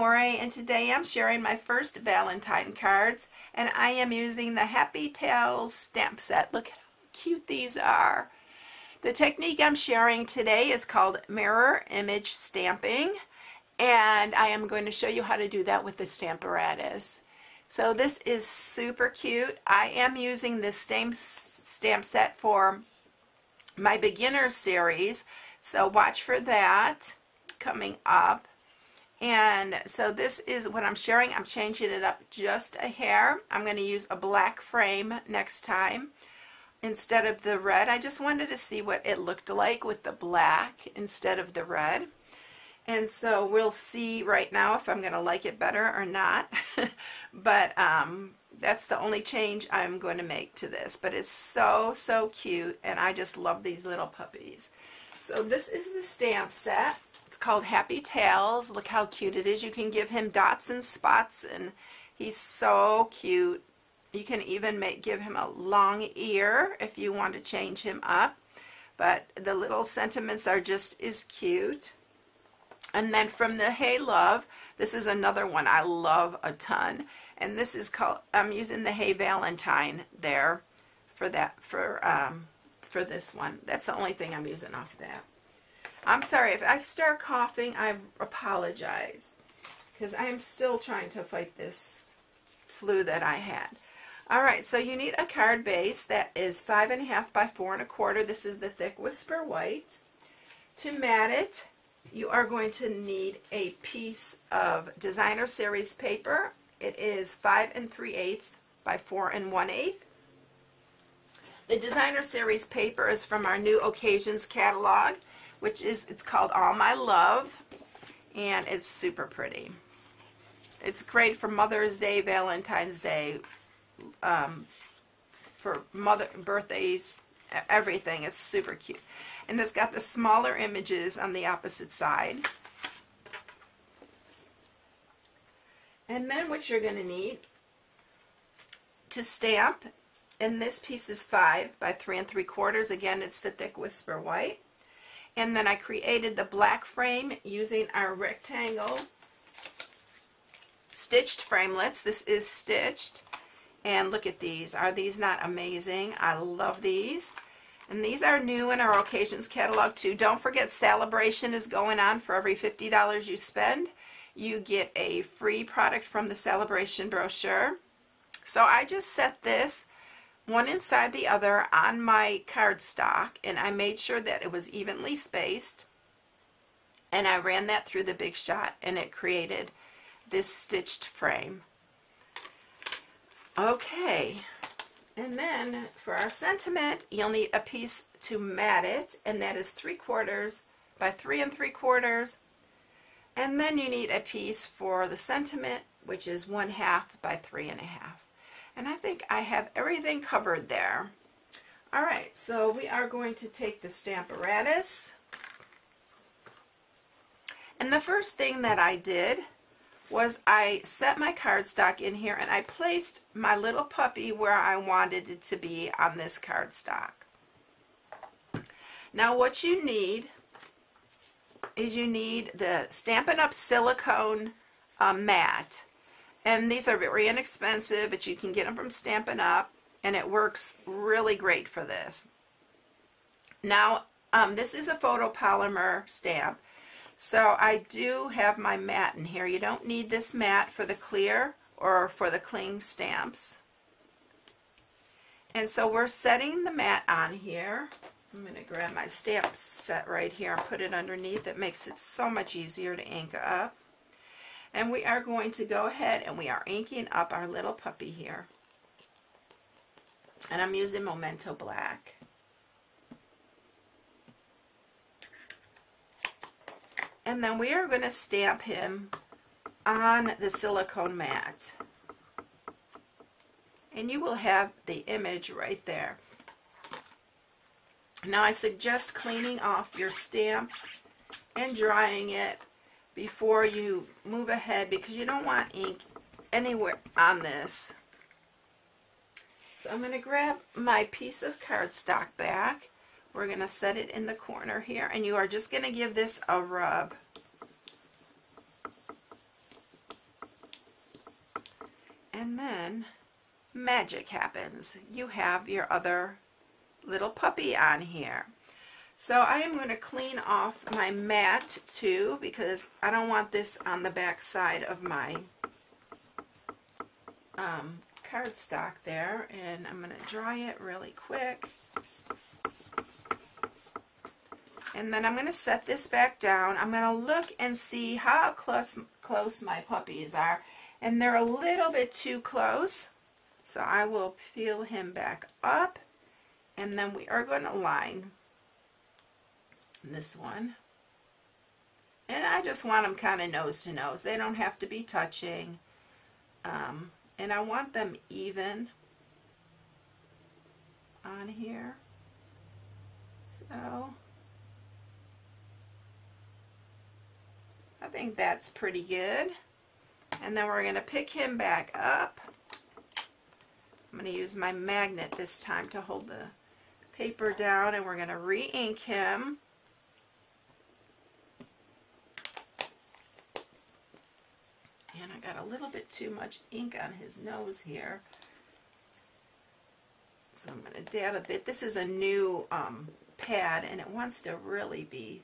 Amore, and today I'm sharing my first Valentine cards, and I am using the Happy Tales stamp set. Look at how cute these are. The technique I'm sharing today is called mirror image stamping, and I am going to show you how to do that with the Stamparatus. So this is super cute. I am using this stamp set for my beginner series, so watch for that coming up. And so this is what I'm sharing. I'm changing it up just a hair. I'm going to use a black frame next time instead of the red. I just wanted to see what it looked like with the black instead of the red. And so we'll see right now if I'm going to like it better or not. But that's the only change I'm going to make to this. But it's so, so cute, and I just love these little puppies. So this is the stamp set. It's called Happy Tales. Look how cute it is. You can give him dots and spots, and he's so cute. You can even give him a long ear if you want to change him up. But the little sentiments are just as cute. And then from the Hey Love, this is another one I love a ton. And this is called, I'm using the Hey Valentine there for that, for this one. That's the only thing I'm using off that. I'm sorry, if I start coughing, I apologize, because I am still trying to fight this flu that I had. Alright, so you need a card base that is 5.5 by 4.25. This is the Thick Whisper White. To mat it, you are going to need a piece of Designer Series paper. It is 5 3/8 by 4 1/8. The Designer Series paper is from our new Occasions catalog, which is, it's called All My Love, and it's super pretty. It's great for Mother's Day, Valentine's Day, for birthdays, everything. It's super cute. And it's got the smaller images on the opposite side. And then what you're going to need to stamp, and this piece is 5 by 3 3/4. Again, it's the Thick Whisper White. And then I created the black frame using our rectangle stitched framelits. This is stitched. And look at these. Are these not amazing? I love these. And these are new in our Occasions catalog too. Don't forget, Celebration is going on. For every $50 you spend, you get a free product from the Celebration brochure. So I just set this one inside the other on my cardstock, and I made sure that it was evenly spaced, and I ran that through the Big Shot, and it created this stitched frame. Okay, and then for our sentiment, you'll need a piece to mat it, and that is 3/4 by 3 3/4. And then you need a piece for the sentiment, which is 1/2 by 3 1/2. And I think I have everything covered there. Alright, so we are going to take the Stamparatus. And the first thing that I did was I set my cardstock in here, and I placed my little puppy where I wanted it to be on this cardstock. Now what you need is you need the Stampin' Up! Silicone mat. And these are very inexpensive, but you can get them from Stampin' Up! And it works really great for this. Now, this is a photopolymer stamp, so I do have my mat in here. You don't need this mat for the clear or for the cling stamps. And so we're setting the mat on here. I'm going to grab my stamp set right here and put it underneath. It makes it so much easier to ink up. And we are going to go ahead and we are inking up our little puppy here. And I'm using Memento Black. And then we are going to stamp him on the silicone mat. And you will have the image right there. Now I suggest cleaning off your stamp and drying it before you move ahead, because you don't want ink anywhere on this. So I'm going to grab my piece of cardstock back. We're going to set it in the corner here, and you are just going to give this a rub. And then magic happens. You have your other little puppy on here. So I am going to clean off my mat too, because I don't want this on the back side of my cardstock there. And I'm going to dry it really quick. And then I'm going to set this back down. I'm going to look and see how close my puppies are. And they're a little bit too close. So I will peel him back up. And then we are going to line this one. And I just want them kind of nose to nose. They don't have to be touching. And I want them even on here. So I think that's pretty good. And then we're going to pick him back up. I'm going to use my magnet this time to hold the paper down, and we're going to re-ink him. And I got a little bit too much ink on his nose here. So I'm going to dab a bit. This is a new pad, and it wants to really be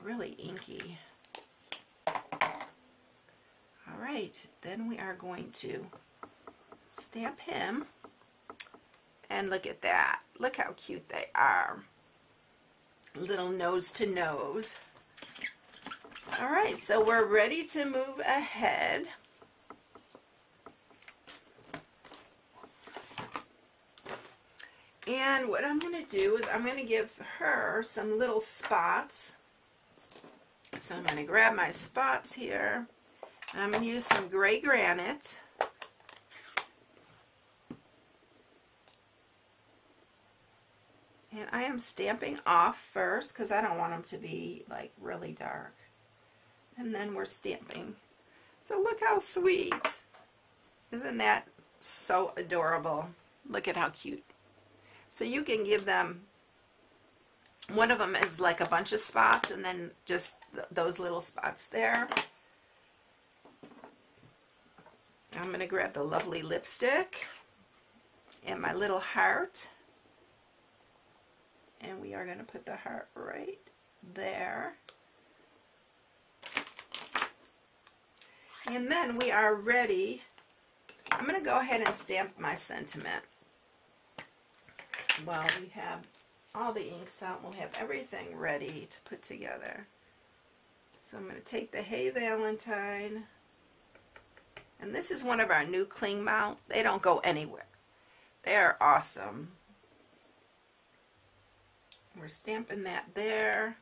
really inky. All right, then we are going to stamp him. And look at that. Look how cute they are. Little nose to nose. All right, so we're ready to move ahead. And what I'm going to do is I'm going to give her some little spots. So I'm going to grab my spots here. I'm going to use some gray granite. And I am stamping off first because I don't want them to be like really dark. And then we're stamping. So look how sweet. Isn't that so adorable? Look at how cute. So you can give them, one of them is like a bunch of spots and then just those little spots there. I'm going to grab the lovely lipstick and my little heart. And we are going to put the heart right there. And then we are ready. I'm going to go ahead and stamp my sentiment. While we have all the inks out, we'll have everything ready to put together. So I'm going to take the Hey Valentine. And this is one of our new cling mount. They don't go anywhere. They're awesome. We're stamping that there.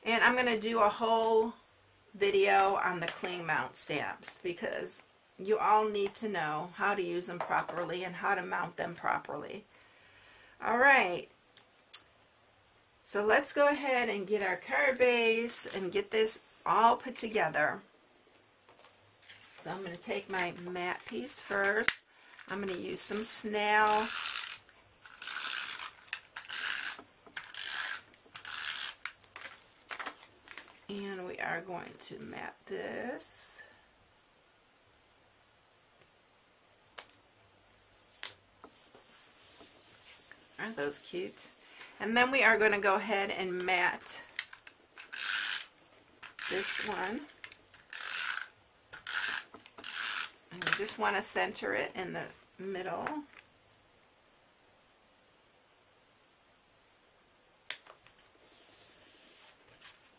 And I'm going to do a whole video on the cling mount stamps because you all need to know how to use them properly and how to mount them properly. All right. So let's go ahead and get our card base and get this all put together. So I'm going to take my matte piece first. I'm going to use some snail. And we are going to mat this. Aren't those cute? And then we are going to go ahead and mat this one. And you just want to center it in the middle.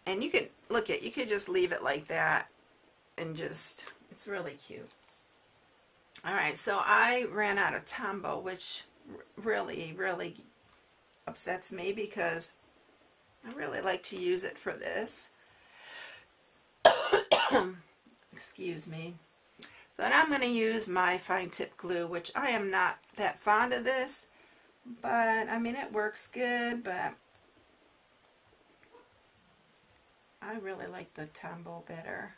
And you can, look at, you could just leave it like that and just, it's really cute. Alright, so I ran out of Tombow, which really, really upsets me because I really like to use it for this. Excuse me. So then I'm going to use my fine tip glue, which I am not that fond of this, but I mean it works good, but I really like the Tombow better.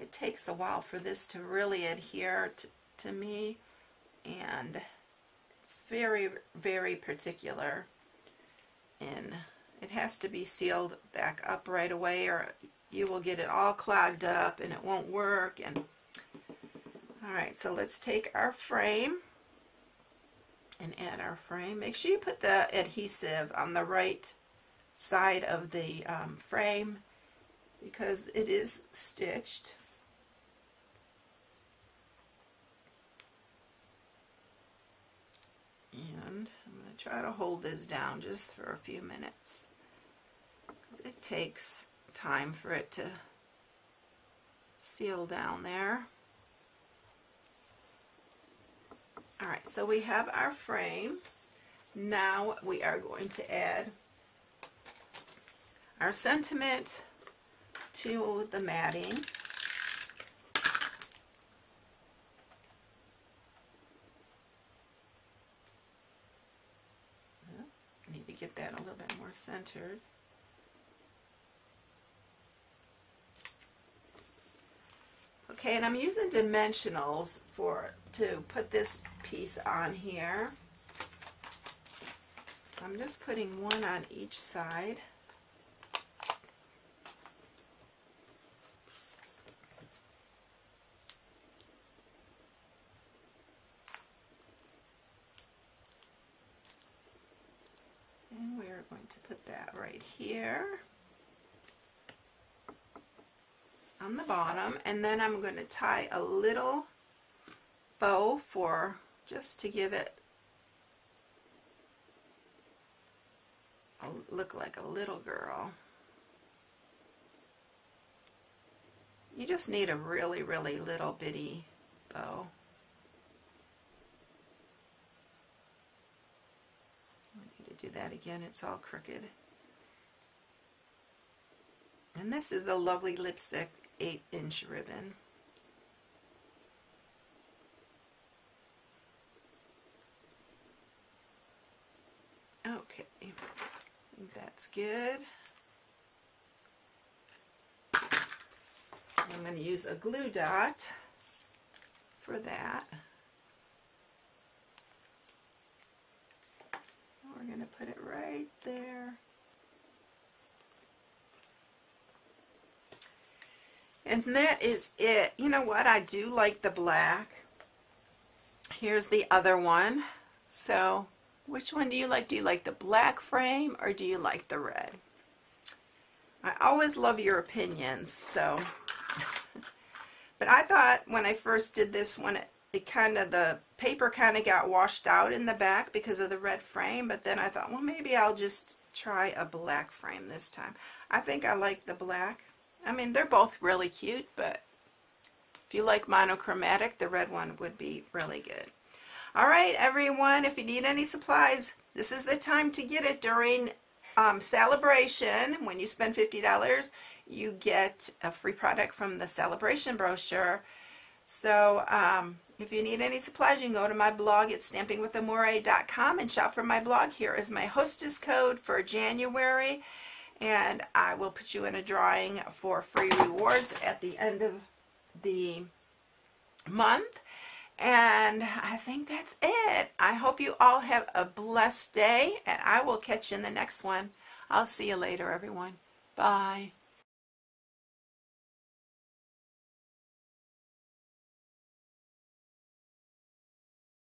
It takes a while for this to really adhere to me, and it's very, very particular. And it has to be sealed back up right away or you will get it all clogged up and it won't work. And All right, so let's take our frame and add our frame. Make sure you put the adhesive on the right side of the frame because it is stitched. And I'm going to try to hold this down just for a few minutes. It takes time for it to seal down there. Alright, so we have our frame. Now we are going to add our sentiment to the matting. I need to get that a little bit more centered. Okay, and I'm using dimensionals to put this piece on here. So I'm just putting one on each side. And we're going to put that right here on the bottom, and then I'm going to tie a little bow just to give it look like a little girl. You just need a really, really little bitty bow. I need to do that again, it's all crooked. And this is the lovely lipstick 8-inch ribbon. Okay, I think that's good. I'm going to use a glue dot for that. We're going to put it right there. And that is it. You know what? I do like the black. Here's the other one. So, which one do you like? Do you like the black frame or do you like the red? I always love your opinions, so. But I thought when I first did this one, the paper kind of got washed out in the back because of the red frame, but then I thought, well, maybe I'll just try a black frame this time. I think I like the black. I mean, they're both really cute, but if you like monochromatic, the red one would be really good. All right, everyone, if you need any supplies, this is the time to get it during Celebration. When you spend $50, you get a free product from the Celebration brochure. So if you need any supplies, you can go to my blog at stampingwithamore.com and shop for my blog. Here is my hostess code for January. And I will put you in a drawing for free rewards at the end of the month. And I think that's it. I hope you all have a blessed day, and I will catch you in the next one. I'll see you later, everyone. Bye.